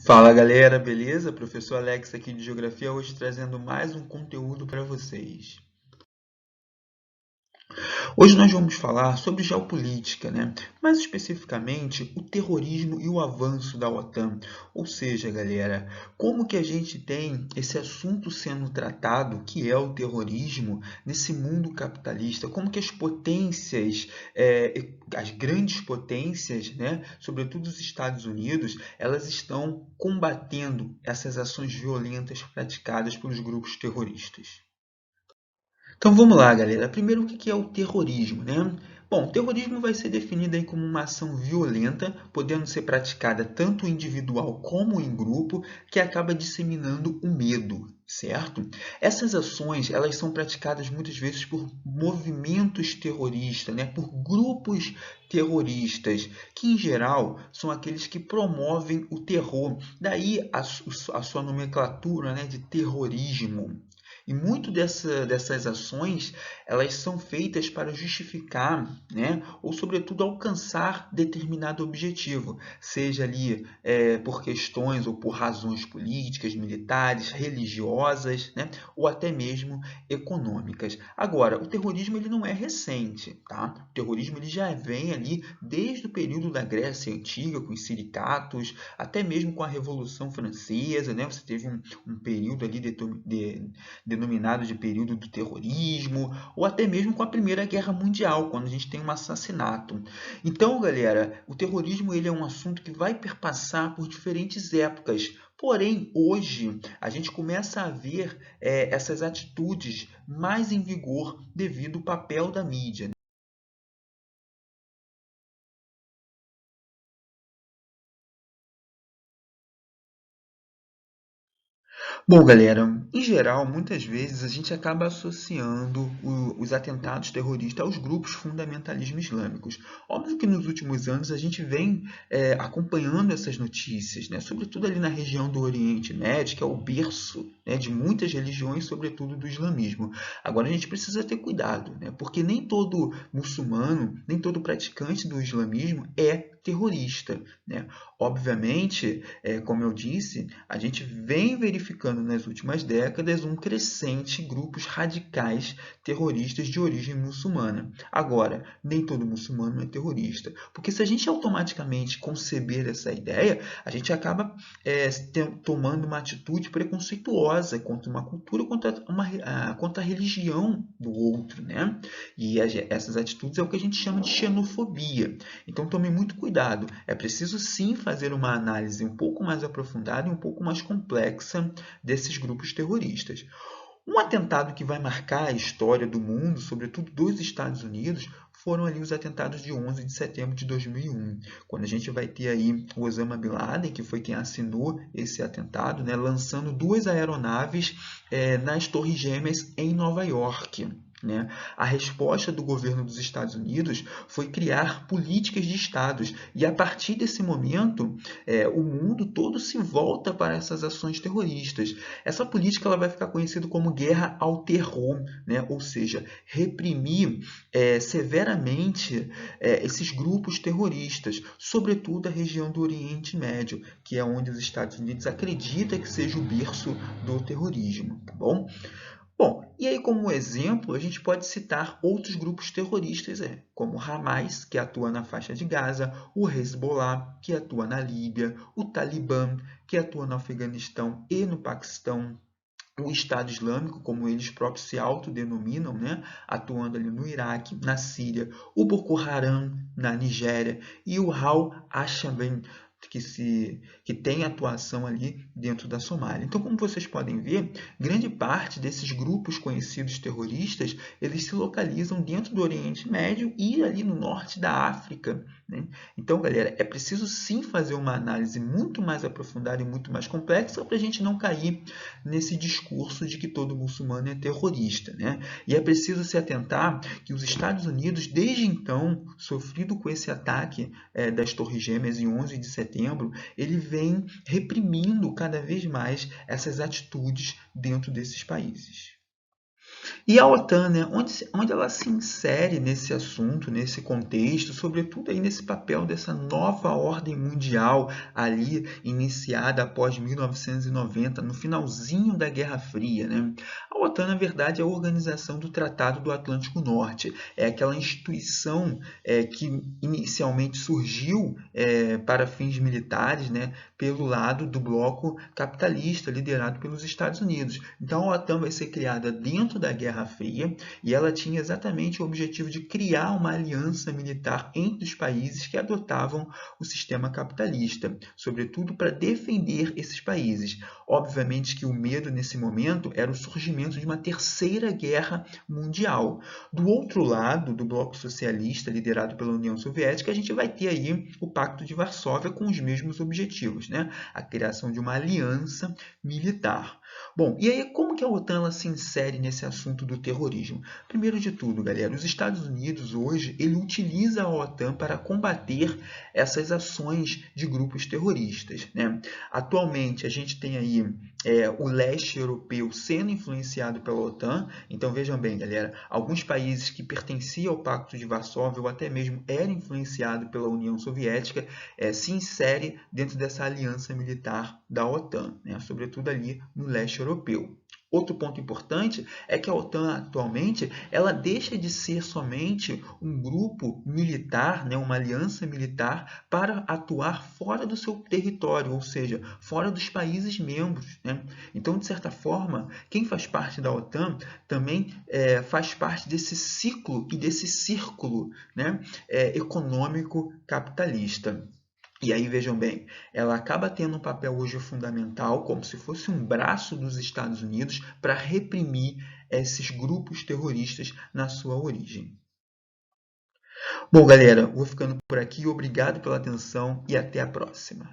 Fala galera, beleza? Professor Alex aqui de Geografia, hoje trazendo mais um conteúdo para vocês. Hoje nós vamos falar sobre geopolítica, né? Mais especificamente o terrorismo e o avanço da OTAN. Ou seja, galera, como que a gente tem esse assunto sendo tratado, que é o terrorismo, nesse mundo capitalista? Como que as potências, as grandes potências, né, sobretudo os Estados Unidos, elas estão combatendo essas ações violentas praticadas pelos grupos terroristas? Então vamos lá, galera. Primeiro, o que é o terrorismo, né? Bom, o terrorismo vai ser definido aí como uma ação violenta, podendo ser praticada tanto individual como em grupo, que acaba disseminando o medo, certo? Essas ações, elas são praticadas muitas vezes por movimentos terroristas, né? Por grupos terroristas, que em geral são aqueles que promovem o terror. Daí a sua nomenclatura, né, de terrorismo. E muito dessas ações, elas são feitas para justificar, né, ou sobretudo alcançar determinado objetivo, seja ali por questões ou por razões políticas, militares, religiosas, né, ou até mesmo econômicas. Agora, o terrorismo ele não é recente, tá? O terrorismo ele já vem ali desde o período da Grécia Antiga, com os sindicatos, até mesmo com a Revolução Francesa, né? Você teve um período ali denominado de período do terrorismo, ou até mesmo com a Primeira Guerra Mundial, quando a gente tem um assassinato. Então, galera, o terrorismo ele é um assunto que vai perpassar por diferentes épocas. Porém, hoje, a gente começa a ver essas atitudes mais em vigor devido ao papel da mídia. Bom, galera, em geral, muitas vezes a gente acaba associando os atentados terroristas aos grupos fundamentalismo islâmicos. Óbvio que nos últimos anos a gente vem acompanhando essas notícias, né? Sobretudo ali na região do Oriente Médio, que é o berço, né, de muitas religiões, sobretudo do islamismo. Agora a gente precisa ter cuidado, né? Porque nem todo muçulmano, nem todo praticante do islamismo é terrorista, né? Obviamente, como eu disse, a gente vem verificando nas últimas décadas um crescente grupos radicais terroristas de origem muçulmana. Agora, nem todo muçulmano é terrorista, porque se a gente automaticamente conceber essa ideia, a gente acaba tomando uma atitude preconceituosa contra uma cultura, contra a religião do outro, né? E essas atitudes é o que a gente chama de xenofobia. Então tome muito cuidado. É preciso sim fazer uma análise um pouco mais aprofundada e um pouco mais complexa desses grupos terroristas. Um atentado que vai marcar a história do mundo, sobretudo dos Estados Unidos, foram ali os atentados de 11 de setembro de 2001, quando a gente vai ter aí o Osama Bin Laden, que foi quem assinou esse atentado, né, lançando duas aeronaves nas Torres Gêmeas em Nova York. Né? A resposta do governo dos Estados Unidos foi criar políticas de estados, e a partir desse momento, o mundo todo se volta para essas ações terroristas. Essa política ela vai ficar conhecida como guerra ao terror, né? Ou seja, reprimir severamente esses grupos terroristas, sobretudo a região do Oriente Médio, que é onde os Estados Unidos acreditam que seja o berço do terrorismo, tá bom? Bom, e aí como exemplo, a gente pode citar outros grupos terroristas, como o Hamas, que atua na faixa de Gaza, o Hezbollah, que atua na Líbia, o Talibã, que atua no Afeganistão e no Paquistão, o Estado Islâmico, como eles próprios se autodenominam, né, atuando ali no Iraque, na Síria, o Boko Haram na Nigéria e o Al-Shabaab, que tem atuação ali dentro da Somália. Então, como vocês podem ver, grande parte desses grupos conhecidos terroristas, eles se localizam dentro do Oriente Médio e ali no norte da África, né? Então, galera, é preciso sim fazer uma análise muito mais aprofundada e muito mais complexa para a gente não cair nesse discurso de que todo muçulmano é terrorista, né? E é preciso se atentar que os Estados Unidos, desde então, sofrido com esse ataque das Torres Gêmeas em 11 de setembro, ele vem reprimindo cada vez mais essas atitudes dentro desses países. E a OTAN, né, onde ela se insere nesse assunto, nesse contexto, sobretudo aí nesse papel dessa nova ordem mundial ali iniciada após 1990, no finalzinho da Guerra Fria, né? A OTAN, na verdade, é a Organização do Tratado do Atlântico Norte. É aquela instituição que inicialmente surgiu para fins militares, né, pelo lado do bloco capitalista, liderado pelos Estados Unidos. Então, a OTAN vai ser criada dentro da Guerra Fria e ela tinha exatamente o objetivo de criar uma aliança militar entre os países que adotavam o sistema capitalista, sobretudo para defender esses países. Obviamente que o medo nesse momento era o surgimento de uma terceira guerra mundial. Do outro lado, do bloco socialista, liderado pela União Soviética, a gente vai ter aí o Pacto de Varsóvia com os mesmos objetivos, né? A criação de uma aliança militar. Bom, e aí como que a OTAN ela se insere nesse assunto do terrorismo? Primeiro de tudo, galera, os Estados Unidos hoje ele utiliza a OTAN para combater essas ações de grupos terroristas, né? Atualmente a gente tem aí o leste europeu sendo influenciado pela OTAN. Então vejam bem, galera, alguns países que pertenciam ao Pacto de Varsóvia ou até mesmo eram influenciados pela União Soviética se insere dentro dessa aliança militar da OTAN, né? Sobretudo ali no leste europeu. Outro ponto importante é que a OTAN atualmente ela deixa de ser somente um grupo militar, né, uma aliança militar para atuar fora do seu território, ou seja, fora dos países membros, né? Então, de certa forma, quem faz parte da OTAN também faz parte desse ciclo e desse círculo, né, econômico capitalista. E aí, vejam bem, ela acaba tendo um papel hoje fundamental, como se fosse um braço dos Estados Unidos para reprimir esses grupos terroristas na sua origem. Bom, galera, vou ficando por aqui. Obrigado pela atenção e até a próxima.